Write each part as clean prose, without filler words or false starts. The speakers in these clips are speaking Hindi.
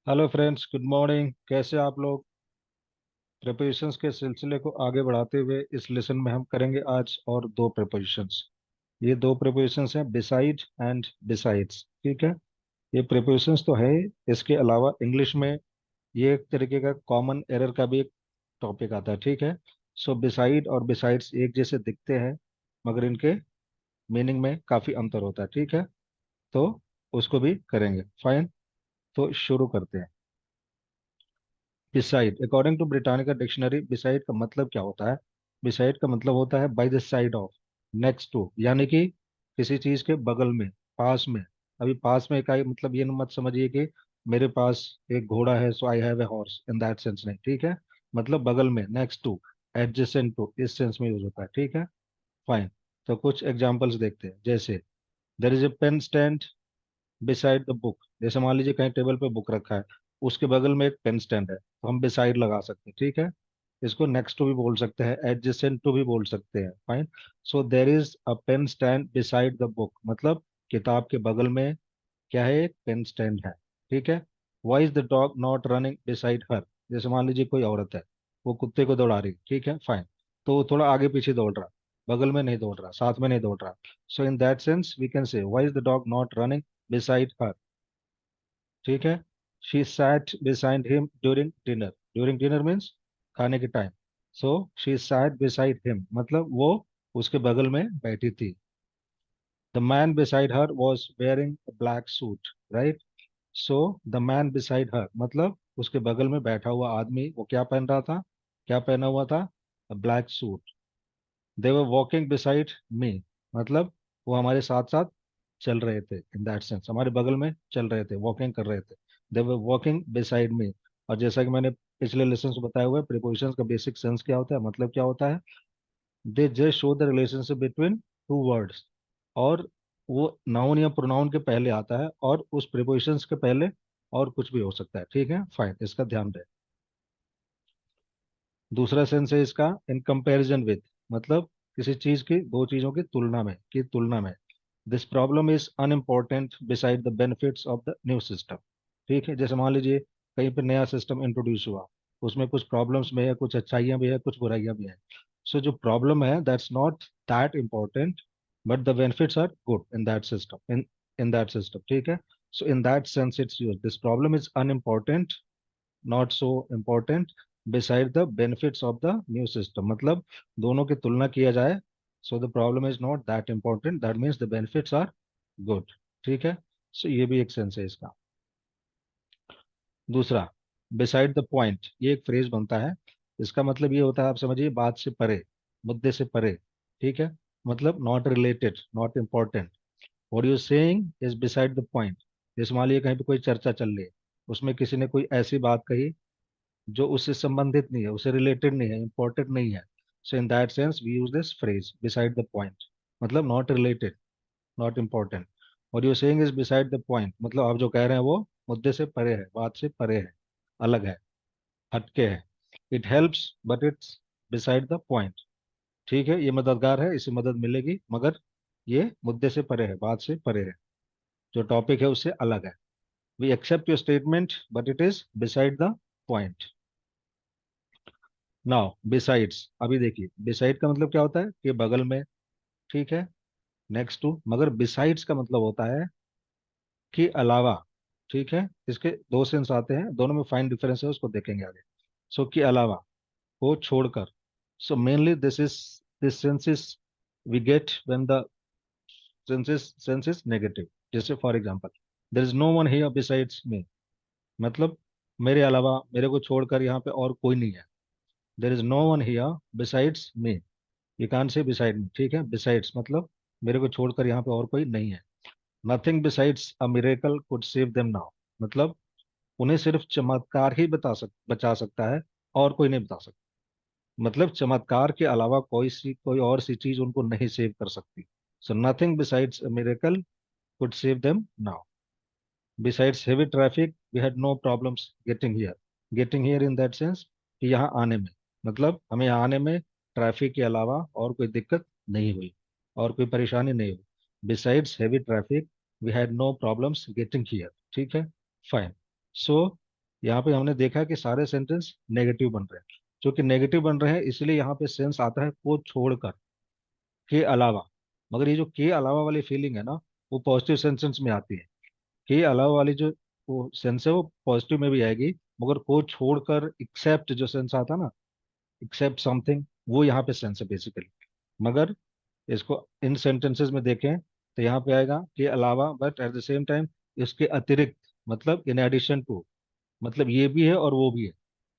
Hello friends, good morning. कैसे आप लोग? प्रिपोजिशंस के सिलसिले को आगे बढ़ाते हुए इस लेसन में हम करेंगे आज और दो प्रिपोजिशंस। ये दो प्रिपोजिशंस हैं, बिसाइड एंड बिसाइड्स। ठीक है। ये प्रिपोजिशंस तो है, इसके अलावा इंग्लिश में ये एक तरीके का कॉमन एरर का भी एक टॉपिक आता है। ठीक है। सो बिसाइड और बिसाइड्स एक जैसे दिखते हैं, मगर इनके मीनिंग में काफ़ी अंतर होता है। ठीक है। तो उसको भी करेंगे। फाइन। तो शुरू करते हैं। Beside, according to Britannica dictionary, beside का मतलब क्या होता है? बिसाइड का मतलब होता है by the side of, next to, यानी कि किसी चीज के बगल में, पास में। अभी पास में का मतलब ये मत समझिए कि मेरे पास एक घोड़ा है so I have a horse, in that sense नहीं। ठीक है। मतलब बगल में, नेक्स्ट टू, एडजेसेंट टू, इस सेंस में यूज होता है। ठीक है। फाइन। तो कुछ एग्जांपल्स देखते हैं। जैसे there is a pen stand beside the book. जैसे मान लीजिए कहीं टेबल पे बुक रखा है, उसके बगल में एक पेन स्टैंड है, तो हम बिसाइड लगा सकते हैं। ठीक है। इसको नेक्स्ट टू भी बोल सकते हैं, एडजेसेंट टू भी बोल सकते हैं। Fine. So there is a pen stand beside the book, मतलब किताब के बगल में क्या है, एक पेन स्टैंड है। ठीक है। Why is the dog not running beside her. जैसे मान लीजिए कोई औरत है, वो कुत्ते को दौड़ा रही है। ठीक है। फाइन। तो वो थोड़ा आगे पीछे दौड़ रहा, बगल में नहीं दौड़ रहा, साथ में नहीं दौड़ रहा। So in that sense we can say why is the dog not running beside her. ठीक है। She sat beside him during dinner. During dinner means खाने के time. So she sat beside him, मतलब वो उसके बगल में बैठी थी। The man beside her was wearing black suit, right. So the man beside her, मतलब उसके बगल में बैठा हुआ आदमी वो क्या पहन रहा था, क्या पहना हुआ था? Black suit. They were walking beside me, मतलब वो हमारे साथ साथ चल रहे थे, इन दैट सेंस हमारे बगल में चल रहे थे, वॉकिंग कर रहे थे। दे वर वॉकिंग बिसाइड मी। और जैसा कि मैंने पिछले लेसन में बताया हुआ है, प्रीपोजिशंस का बेसिक सेंस क्या होता है, मतलब क्या होता है? They just show the relationship between two words. और वो नाउन या प्रोनाउन के पहले आता है, और उस प्रीपोजिशंस के पहले और कुछ भी हो सकता है। ठीक है। फाइन, इसका ध्यान रहे। दूसरा सेंस है इसका इन कंपैरिजन विद, मतलब किसी चीज की, दो चीजों की तुलना में। This problem is unimportant beside the benefits of the new system. ठीक है। जैसे मान लीजिए कहीं पे नया सिस्टम इंट्रोड्यूस हुआ, उसमें कुछ प्रॉब्लम्स भी है, कुछ अच्छाइयाँ भी है, कुछ बुराइयां भी हैं। सो जो प्रॉब्लम है that's not that important, but the benefits are good in that system, in that system. ठीक है। So in that sense it's use, this problem is unimportant, not so important, beside the benefits of the new system, मतलब दोनों की तुलना किया जाए। So the problem is not that important, that means the benefits are good. ठीक है। सो ये भी एक सेंस है इसका। दूसरा, बिसाइड द पॉइंट, ये एक फ्रेज बनता है। इसका मतलब ये होता है, आप समझिए, बात से परे, मुद्दे से परे। ठीक है। मतलब not related, not important. What you saying is beside the point. जैसे मान लीजिए कहीं पे कोई चर्चा चल रही है, उसमें किसी ने कोई ऐसी बात कही जो उससे संबंधित नहीं है, उससे रिलेटेड नहीं है, इंपॉर्टेंट नहीं है। So in that sense we use this phrase beside the point, मतलब नॉट रिलेटेड, नॉट इम्पॉर्टेंट। और you saying is beside the point, मतलब आप जो कह रहे हैं वो मुद्दे से परे है, बात से परे है, अलग है, हटके है। It helps but it's beside the point. ठीक है, ये मददगार है, इससे मदद मिलेगी, मगर ये मुद्दे से परे है, बात से परे है, जो टॉपिक है उससे अलग है। We accept your statement but it is beside the point. Now besides, अभी देखिए बिसाइड का मतलब क्या होता है कि बगल में। ठीक है। नेक्स्ट टू, मगर बिसाइड्स का मतलब होता है कि अलावा। ठीक है। इसके दो सेंस आते हैं, दोनों में फाइन डिफरेंस है, उसको देखेंगे आगे। सो कि अलावा, को छोड़कर। So mainly this sense is we get when the sense is negative. जैसे for example, there is no one here besides me, मतलब मेरे अलावा, मेरे को छोड़कर यहाँ पे और कोई नहीं है। There is no one here besides me, you can't say beside me. ठीक है। बिसाइड्स मतलब मेरे को छोड़कर यहाँ पे और कोई नहीं है। Nothing besides a miracle could save them now, मतलब उन्हें सिर्फ चमत्कार ही बचा सकता है, और कोई नहीं बता सकता। मतलब चमत्कार के अलावा कोई और सी चीज उनको नहीं सेव कर सकती। So nothing besides a miracle could save them now. Besides heavy traffic we had no problems getting here. Getting here in that sense कि यहाँ आने में, मतलब हमें यहाँ आने में ट्रैफिक के अलावा और कोई दिक्कत नहीं हुई, और कोई परेशानी नहीं हुई। Besides heavy traffic we had no problems getting here. ठीक है। फाइन। सो यहाँ पे हमने देखा कि सारे सेंटेंस नेगेटिव बन रहे हैं। क्योंकि नेगेटिव बन रहे हैं इसलिए यहाँ पे सेंस आता है को छोड़कर, के अलावा। मगर ये जो के अलावा वाली फीलिंग है ना, वो पॉजिटिव सेंटेंस में आती है। के अलावा वाली जो वो सेंस है वो पॉजिटिव में भी आएगी, मगर को छोड़कर एक्सेप्ट जो सेंस आता है ना, एक्सेप्ट समथिंग, वो यहाँ पे सेंस है बेसिकली। मगर इसको इन सेंटेंसेस में देखें तो यहाँ पे आएगा के अलावा, but at the same time इसके अतिरिक्त, मतलब इन एडिशन टू, मतलब ये भी है और वो भी है।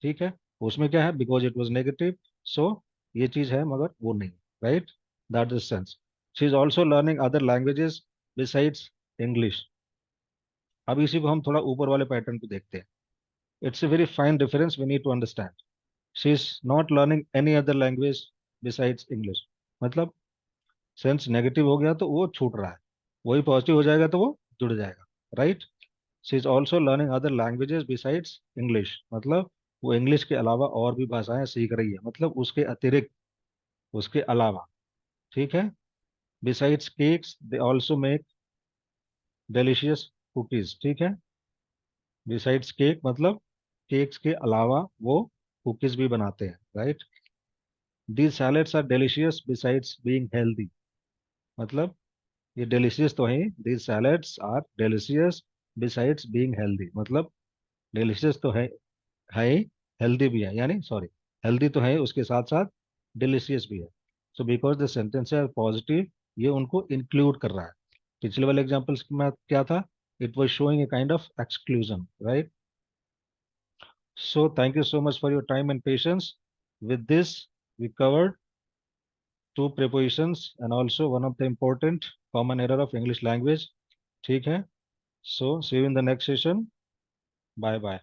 ठीक है, उसमें क्या है, बिकॉज इट वॉज नेगेटिव, सो ये चीज है मगर वो नहीं। Right, that is sense. She is also learning other languages besides English. अब इसी को हम थोड़ा ऊपर वाले पैटर्न पे देखते हैं। It's a very fine difference we need to understand. She is not learning any other language besides English. मतलब सेंस नेगेटिव हो गया तो वो छूट रहा है, वही पॉजिटिव हो जाएगा तो वो जुड़ जाएगा। Right, she is also learning other languages besides English, मतलब वो इंग्लिश के अलावा और भी भाषाएं सीख रही है, मतलब उसके अतिरिक्त, उसके अलावा। ठीक है, besides cakes they also make delicious cookies. ठीक है, बिसाइड्स केक मतलब केक्स के अलावा वो कुकीज भी बनाते हैं। Right, these salads are delicious besides being healthy, मतलब ये डिलीशियस तो है, these salads are delicious besides being healthy, मतलब डिलीशियस तो है ही, हेल्दी भी है, यानी सॉरी, हेल्दी तो है उसके साथ साथ डिलीशियस भी है। सो बिकॉज द सेंटेंस है पॉजिटिव, ये उनको इंक्लूड कर रहा है। पिछले वाले एग्जाम्पल्स में क्या था, it was showing a kind of exclusion. Right, so thank you so much for your time and patience. With this, we covered two prepositions and also one of the important common error of English language. ठीक है? So see you in the next session. Bye bye.